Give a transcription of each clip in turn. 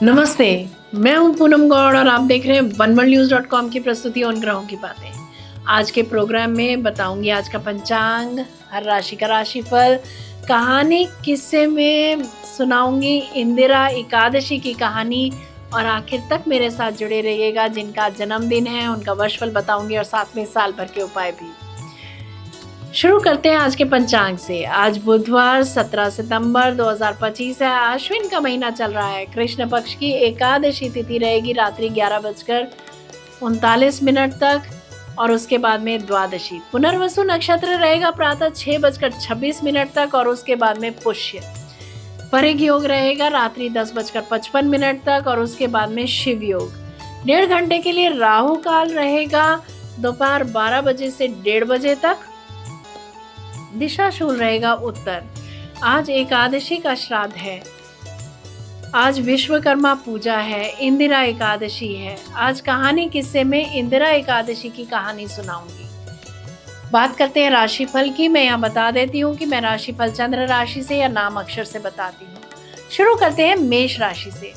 नमस्ते। मैं हूं पूनम गौड़ और आप देख रहे हैं oneworldnews.com की प्रस्तुति उन ग्रहों की बातें। आज के प्रोग्राम में बताऊंगी आज का पंचांग, हर राशि का राशिफल, कहानी किस्से में सुनाऊंगी इंदिरा एकादशी की कहानी और आखिर तक मेरे साथ जुड़े रहिएगा। जिनका जन्मदिन है उनका वर्षफल बताऊंगी और साथ में साल भर के उपाय भी। शुरू करते हैं आज के पंचांग से। आज बुधवार 17 सितंबर 2025 है। आश्विन का महीना चल रहा है। कृष्ण पक्ष की एकादशी तिथि रहेगी रात्रि 11:39 तक और उसके बाद में द्वादशी। पुनर्वसु नक्षत्र रहेगा प्रातः 6:26 तक और उसके बाद में पुष्य। परिग योग रहेगा रात्रि 10:55 तक और उसके बाद में शिव योग। 1.5 घंटे के लिए राहु काल रहेगा दोपहर 12 बजे से 1:30 बजे तक। दिशा शूल रहेगा उत्तर। आज एकादशी का श्राद्ध है। आज विश्वकर्मा पूजा है। इंदिरा एकादशी है। आज कहानी किस्से में इंदिरा एकादशी की कहानी सुनाऊंगी। बात करते हैं राशिफल की। मैं यहाँ बता देती हूँ कि मैं राशिफल चंद्र राशि से या नाम अक्षर से बताती हूँ। शुरू करते हैं मेष राशि से।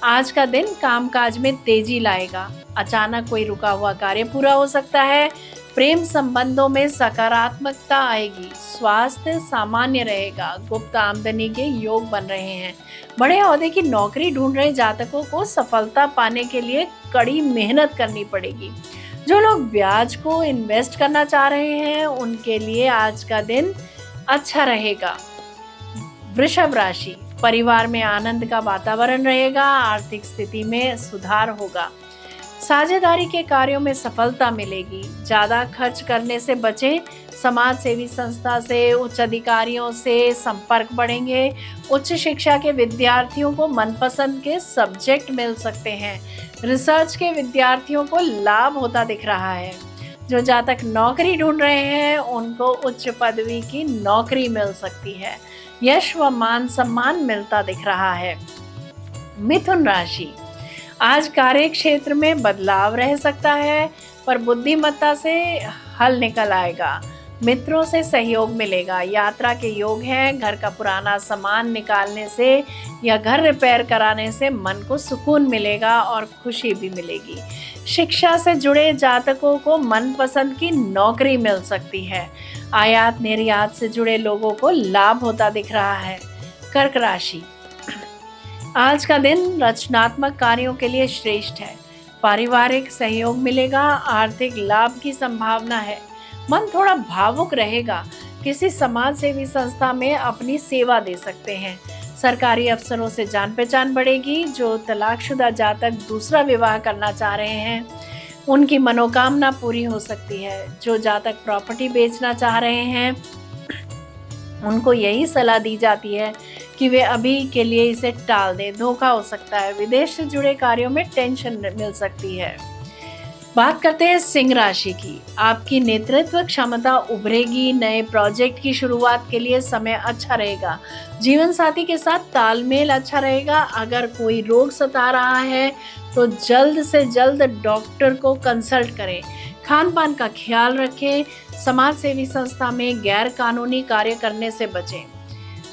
आज का दिन कामकाज में तेजी लाएगा। अचानक कोई रुका हुआ कार्य पूरा हो सकता है। प्रेम संबंधों में सकारात्मकता आएगी। स्वास्थ्य सामान्य रहेगा। गुप्त आमदनी के योग बन रहे हैं। बड़े ओहदे की नौकरी ढूंढ रहे जातकों को सफलता पाने के लिए कड़ी मेहनत करनी पड़ेगी। जो लोग ब्याज को इन्वेस्ट करना चाह रहे हैं उनके लिए आज का दिन अच्छा रहेगा। वृषभ राशि। परिवार में आनंद का वातावरण रहेगा। आर्थिक स्थिति में सुधार होगा। साझेदारी के कार्यों में सफलता मिलेगी। ज्यादा खर्च करने से बचें। समाज सेवी संस्था से, उच्च अधिकारियों से संपर्क बढ़ेंगे। उच्च शिक्षा के विद्यार्थियों को मनपसंद के सब्जेक्ट मिल सकते हैं। रिसर्च के विद्यार्थियों को लाभ होता दिख रहा है। जो जातक नौकरी ढूंढ रहे हैं उनको उच्च पदवी की नौकरी मिल सकती है। यश व मान सम्मान मिलता दिख रहा है। मिथुन राशि। आज कार्य क्षेत्र में बदलाव रह सकता है पर बुद्धिमत्ता से हल निकल आएगा। मित्रों से सहयोग मिलेगा। यात्रा के योग है। घर का पुराना सामान निकालने से या घर रिपेयर कराने से मन को सुकून मिलेगा और खुशी भी मिलेगी। शिक्षा से जुड़े जातकों को मनपसंद की नौकरी मिल सकती है। आयात निर्यात से जुड़े लोगों को लाभ होता दिख रहा है। कर्क राशि। आज का दिन रचनात्मक कार्यों के लिए श्रेष्ठ है। पारिवारिक सहयोग मिलेगा। आर्थिक लाभ की संभावना है। मन थोड़ा भावुक रहेगा। किसी समाज सेवी संस्था में अपनी सेवा दे सकते हैं। सरकारी अफसरों से जान पहचान बढ़ेगी। जो तलाकशुदा जातक दूसरा विवाह करना चाह रहे हैं उनकी मनोकामना पूरी हो सकती है। जो जातक प्रॉपर्टी बेचना चाह रहे हैं उनको यही सलाह दी जाती है कि वे अभी के लिए इसे टाल दें। धोखा हो सकता है। विदेश से जुड़े कार्यों में टेंशन मिल सकती है। बात करते हैं सिंह राशि की। आपकी नेतृत्व क्षमता उभरेगी। नए प्रोजेक्ट की शुरुआत के लिए समय अच्छा रहेगा। जीवन साथी के साथ तालमेल अच्छा रहेगा। अगर कोई रोग सता रहा है तो जल्द से जल्द डॉक्टर को कंसल्ट करें। खान पान का ख्याल रखें। समाज सेवी संस्था में गैर कानूनी कार्य करने से बचें।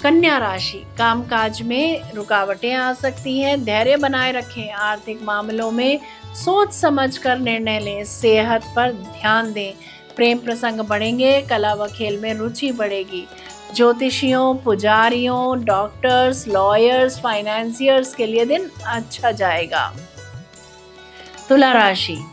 कन्या राशि। कामकाज में रुकावटें आ सकती हैं। धैर्य बनाए रखें। आर्थिक मामलों में सोच समझकर निर्णय लें। सेहत पर ध्यान दें। प्रेम प्रसंग बढ़ेंगे। कला व खेल में रुचि बढ़ेगी। ज्योतिषियों, पुजारियों, डॉक्टर्स, लॉयर्स, फाइनेंसियर्स के लिए दिन अच्छा जाएगा। तुला राशि।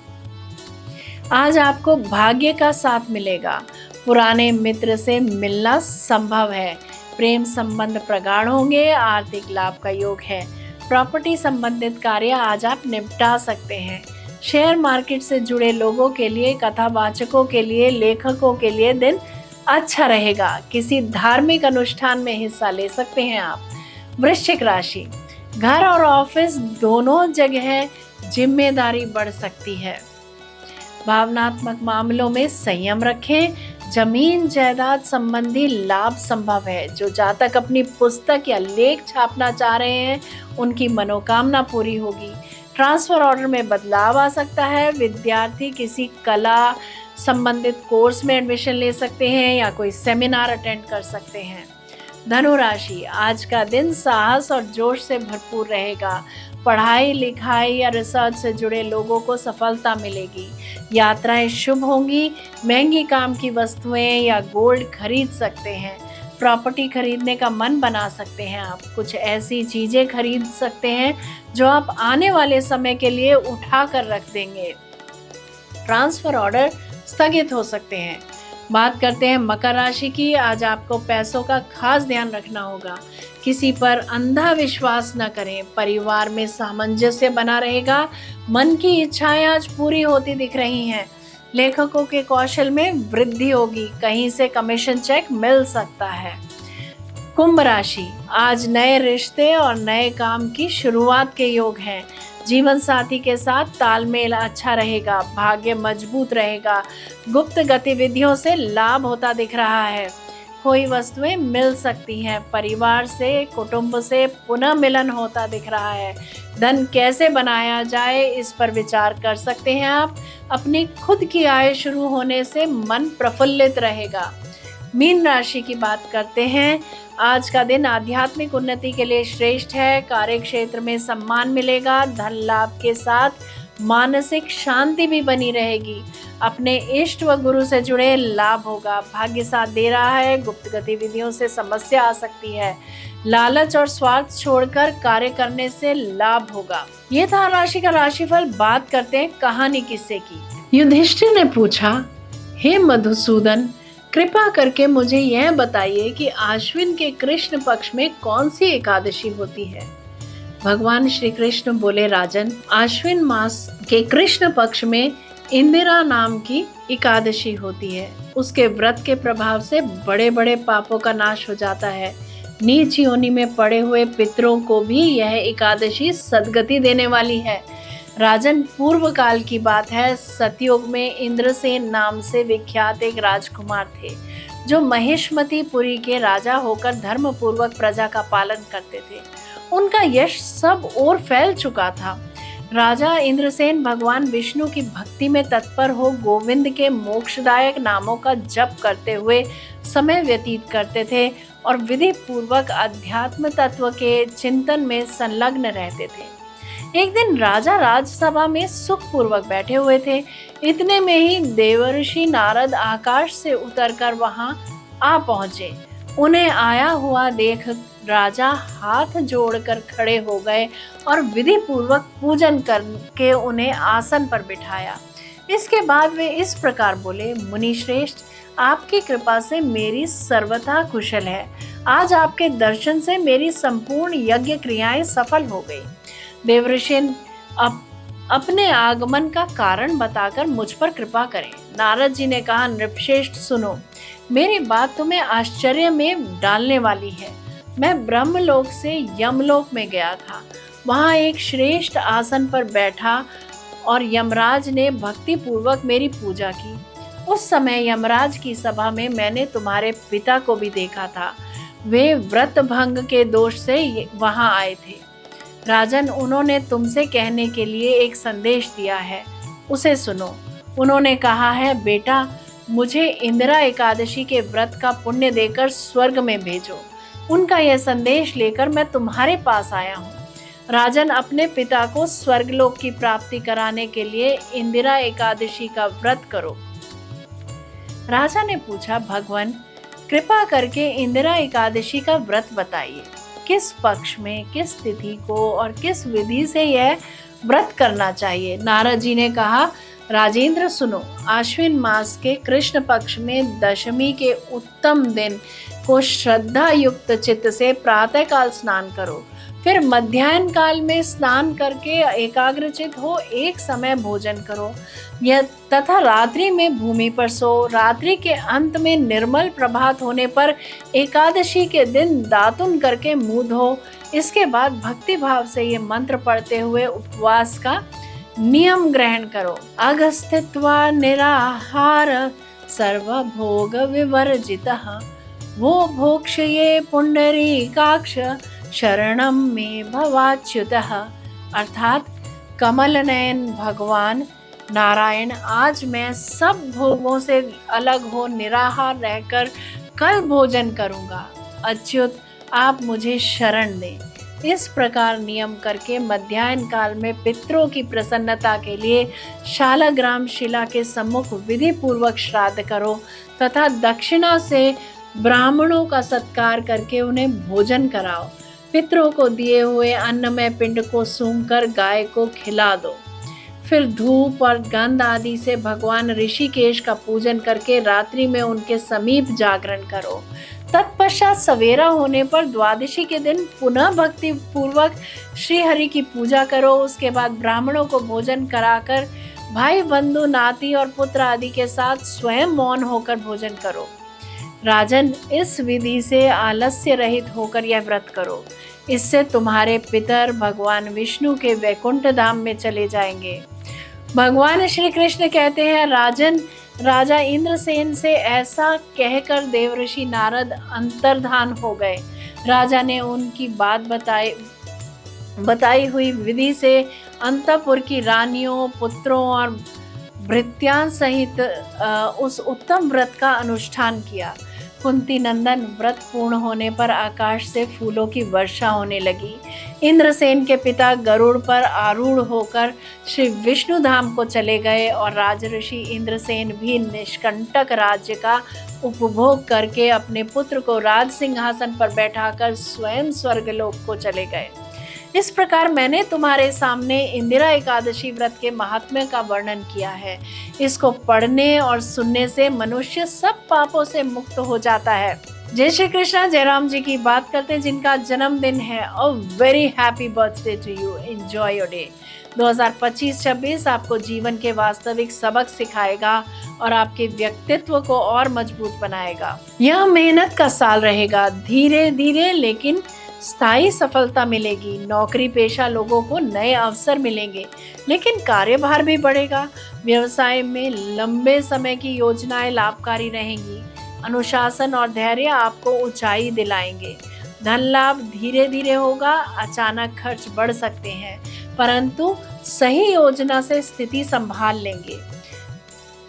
आज आपको भाग्य का साथ मिलेगा। पुराने मित्र से मिलना संभव है। प्रेम संबंध प्रगाढ़ होंगे। आर्थिक लाभ का योग है। प्रॉपर्टी संबंधित कार्य आज आप निपटा सकते हैं। शेयर मार्केट से जुड़े लोगों के लिए, कथावाचकों के लिए, लेखकों के लिए दिन अच्छा रहेगा। किसी धार्मिक अनुष्ठान में हिस्सा ले सकते हैं आप। वृश्चिक राशि। घर और ऑफिस दोनों जगह जिम्मेदारी बढ़ सकती है। भावनात्मक मामलों में संयम रखें। जमीन जायदाद संबंधी लाभ संभव है। जो जातक अपनी पुस्तक या लेख छापना चाह रहे हैं उनकी मनोकामना पूरी होगी। ट्रांसफर ऑर्डर में बदलाव आ सकता है। विद्यार्थी किसी कला संबंधित कोर्स में एडमिशन ले सकते हैं या कोई सेमिनार अटेंड कर सकते हैं। धनु राशि, आज का दिन साहस और जोश से भरपूर रहेगा। पढ़ाई लिखाई या रिसर्च से जुड़े लोगों को सफलता मिलेगी। यात्राएं शुभ होंगी। महंगी काम की वस्तुएं या गोल्ड खरीद सकते हैं। प्रॉपर्टी खरीदने का मन बना सकते हैं। आप कुछ ऐसी चीजें खरीद सकते हैं जो आप आने वाले समय के लिए उठा कर रख देंगे। ट्रांसफर ऑर्डर स्थगित हो सकते हैं। बात करते हैं मकर राशि की। आज आपको पैसों का खास ध्यान रखना होगा। किसी पर अंधा विश्वास न करें। परिवार में सामंजस्य बना रहेगा। मन की इच्छाएं आज पूरी होती दिख रही हैं। लेखकों के कौशल में वृद्धि होगी। कहीं से कमीशन चेक मिल सकता है। कुंभ राशि, आज नए रिश्ते और नए काम की शुरुआत के योग हैं। जीवन साथी के साथ तालमेल अच्छा रहेगा। भाग्य मजबूत रहेगा। गुप्त गतिविधियों से लाभ होता दिख रहा है। कोई वस्तुएं मिल सकती हैं। परिवार से, कुटुंब से पुनः मिलन होता दिख रहा है। धन कैसे बनाया जाए इस पर विचार कर सकते हैं आप। अपनी खुद की आय शुरू होने से मन प्रफुल्लित रहेगा। मीन राशि की बात करते हैं। आज का दिन आध्यात्मिक उन्नति के लिए श्रेष्ठ है। कार्य क्षेत्र में सम्मान मिलेगा। धन लाभ के साथ मानसिक शांति भी बनी रहेगी। अपने इष्ट व गुरु से जुड़े लाभ होगा। भाग्य साथ दे रहा है। गुप्त गतिविधियों से समस्या आ सकती है। लालच और स्वार्थ छोड़कर कार्य करने से लाभ होगा। ये था राशि का राशिफल। बात करते हैं कहानी किस्से की। युधिष्ठिर ने पूछा, हे मधुसूदन, कृपा करके मुझे यह बताइए कि आश्विन के कृष्ण पक्ष में कौन सी एकादशी होती है। भगवान श्री कृष्ण बोले, राजन, आश्विन मास के कृष्ण पक्ष में इंदिरा नाम की एकादशी होती है। उसके व्रत के प्रभाव से बड़े बड़े पापों का नाश हो जाता है। नीच योनि में पड़े हुए पितरों को भी यह एकादशी सद्गति देने वाली है। राजन, पूर्व काल की बात है। सतयुग में इंद्रसेन नाम से विख्यात एक राजकुमार थे जो महिष्मतीपुरी के राजा होकर धर्म पूर्वक प्रजा का पालन करते थे। उनका यश सब ओर फैल चुका था। राजा इंद्रसेन भगवान विष्णु की भक्ति में तत्पर हो गोविंद के मोक्षदायक नामों का जप करते हुए समय व्यतीत करते थे और विधि पूर्वक अध्यात्म तत्व के चिंतन में संलग्न रहते थे। एक दिन राजा राजसभा में सुखपूर्वक बैठे हुए थे। इतने में ही देवर्षि नारद आकाश से उतरकर वहां आ पहुंचे। उन्हें आया हुआ देख राजा हाथ जोड़कर खड़े हो गए और विधि पूर्वक पूजन करके उन्हें आसन पर बिठाया। इसके बाद वे इस प्रकार बोले, मुनि श्रेष्ठ, आपकी कृपा से मेरी सर्वथा कुशल है। आज आपके दर्शन से मेरी संपूर्ण यज्ञ क्रियाएं सफल हो गई। देवर्षि अपने आगमन का कारण बताकर मुझ पर कृपा करें। नारद जी ने कहा, नृपश्रेष्ठ सुनो, मेरी बात तुम्हें आश्चर्य में डालने वाली है। मैं ब्रह्मलोक से यमलोक में गया था। वहाँ एक श्रेष्ठ आसन पर बैठा और यमराज ने भक्ति पूर्वक मेरी पूजा की। उस समय यमराज की सभा में मैंने तुम्हारे पिता को भी देखा था। वे व्रत भंग के दोष से वहाँ आए थे। राजन, उन्होंने तुमसे कहने के लिए एक संदेश दिया है, उसे सुनो। उन्होंने कहा है, बेटा, मुझे इंदिरा एकादशी के व्रत का पुण्य देकर स्वर्ग में भेजो। उनका यह संदेश लेकर मैं तुम्हारे पास आया हूँ। राजन, अपने पिता को स्वर्गलोक की प्राप्ति कराने के लिए इंदिरा एकादशी का व्रत करो। राजा ने पूछा, भगवान, कृपा करके इंदिरा एकादशी का व्रत बताइए। किस पक्ष में, किस तिथि को और किस विधि से यह व्रत करना चाहिए। नारद जी ने कहा, राजेंद्र सुनो, आश्विन मास के कृष्ण पक्ष में दशमी के उत्तम दिन को श्रद्धा युक्त चित्त से प्रातःकाल स्नान करो। फिर मध्याह्न काल में स्नान करके एकाग्रचित हो एक समय भोजन करो। यह तथा रात्रि में भूमि पर सो। रात्रि के अंत में निर्मल प्रभात होने पर एकादशी के दिन दातुन करके मुंह धो। इसके बाद भक्ति भाव से ये मंत्र पढ़ते हुए उपवास का नियम ग्रहण करो। अगस्थित्वा निराहार सर्वभोग विवर्जितः वो भोक्ष्ये पुंडरीकाक्ष शरणम में भवाच्युतः। अर्थात कमल नयन भगवान नारायण, आज मैं सब भोगों से अलग हो निराहार रहकर कल भोजन करूंगा। अच्युत, आप मुझे शरण दें। इस प्रकार नियम करके मध्याह्न काल में पितरों की प्रसन्नता के लिए शालाग्राम शिला के सम्मुख विधि पूर्वक श्राद्ध करो तथा दक्षिणा से ब्राह्मणों का सत्कार करके उन्हें भोजन कराओ। पितरों को दिए हुए अन्नमय पिंड को सूंघकर गाय को खिला दो। फिर धूप और गंध आदि से भगवान ऋषिकेश का पूजन करके रात्रि में उनके समीप जागरण करो। तत्पश्चात सवेरा होने पर द्वादशी के दिन पुनः भक्ति पूर्वक श्री हरि की पूजा करो। उसके बाद ब्राह्मणों को भोजन कराकर भाई बंधु नाती और पुत्र आदि के साथ स्वयं मौन होकर भोजन करो। राजन, इस विधि से आलस्य रहित होकर यह व्रत करो। इससे तुम्हारे पितर भगवान विष्णु के वैकुंठ धाम में चले जाएंगे। भगवान श्री कृष्ण कहते हैं, राजन, राजा इंद्रसेन से ऐसा कहकर देवर्षि नारद अंतर्धान हो गए। राजा ने उनकी बात बताई हुई विधि से अंतपुर की रानियों, पुत्रों और भृत्यां सहित उस उत्तम व्रत का अनुष्ठान किया। कुंती नंदन, व्रत पूर्ण होने पर आकाश से फूलों की वर्षा होने लगी। इंद्रसेन के पिता गरुड़ पर आरूढ़ होकर श्री विष्णु धाम को चले गए और राजऋषि इंद्रसेन भी निष्कंटक राज्य का उपभोग करके अपने पुत्र को राज सिंहासन पर बैठाकर स्वयं स्वर्गलोक को चले गए। इस प्रकार मैंने तुम्हारे सामने इंदिरा एकादशी व्रत के महात्म्य का वर्णन किया है। इसको पढ़ने और सुनने से मनुष्य सब पापों से मुक्त हो जाता है। जय श्री कृष्णा। जयराम जी की बात करते हैं जिनका जन्मदिन है। A very happy birthday to you. Enjoy your day. 2025-26 आपको जीवन के वास्तविक सबक सिखाएगा और आपके व्यक्तित्व को और मजबूत बनाएगा। यह मेहनत का साल रहेगा। धीरे धीरे लेकिन स्थायी सफलता मिलेगी। नौकरी पेशा लोगों को नए अवसर मिलेंगे, लेकिन कार्यभार भी बढ़ेगा। व्यवसाय में लंबे समय की योजनाएं लाभकारी रहेंगी। अनुशासन और धैर्य आपको ऊंचाई दिलाएंगे। धन लाभ धीरे धीरे होगा। अचानक खर्च बढ़ सकते हैं, परंतु सही योजना से स्थिति संभाल लेंगे।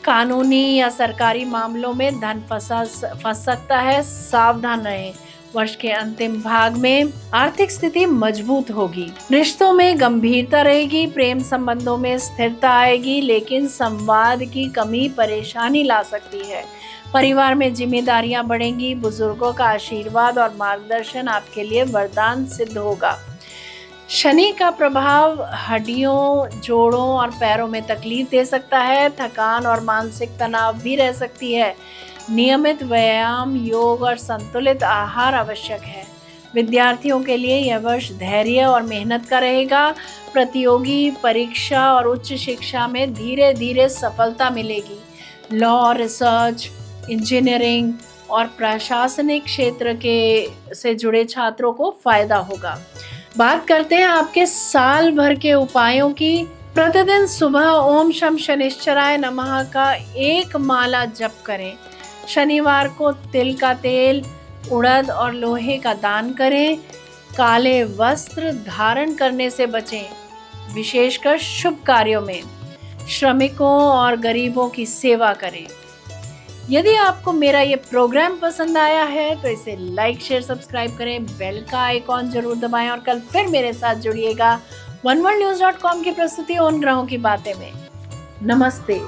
कानूनी या सरकारी मामलों में धन फंस सकता है, सावधान रहें। वर्ष के अंतिम भाग में आर्थिक स्थिति मजबूत होगी। रिश्तों में गंभीरता रहेगी। प्रेम संबंधों में स्थिरता आएगी, लेकिन संवाद की कमी परेशानी ला सकती है। परिवार में जिम्मेदारियां बढ़ेंगी। बुजुर्गों का आशीर्वाद और मार्गदर्शन आपके लिए वरदान सिद्ध होगा। शनि का प्रभाव हड्डियों, जोड़ों और पैरों में तकलीफ दे सकता है। थकान और मानसिक तनाव भी रह सकती है। नियमित व्यायाम, योग और संतुलित आहार आवश्यक है। विद्यार्थियों के लिए यह वर्ष धैर्य और मेहनत का रहेगा। प्रतियोगी परीक्षा और उच्च शिक्षा में धीरे धीरे सफलता मिलेगी। लॉ, रिसर्च, इंजीनियरिंग और प्रशासनिक क्षेत्र से जुड़े छात्रों को फायदा होगा। बात करते हैं आपके साल भर के उपायों की। प्रतिदिन सुबह ओम शम शनिश्चराय नमः का 1 माला जप करें। शनिवार को तिल का तेल, उड़द और लोहे का दान करें। काले वस्त्र धारण करने से बचें, विशेषकर शुभ कार्यों में। श्रमिकों और गरीबों की सेवा करें। यदि आपको मेरा ये प्रोग्राम पसंद आया है तो इसे लाइक, शेयर, सब्सक्राइब करें। बेल का आइकॉन जरूर दबाएं और कल फिर मेरे साथ जुड़िएगा oneworldnews.com की प्रस्तुति उन ग्रहों की बातें में। नमस्ते।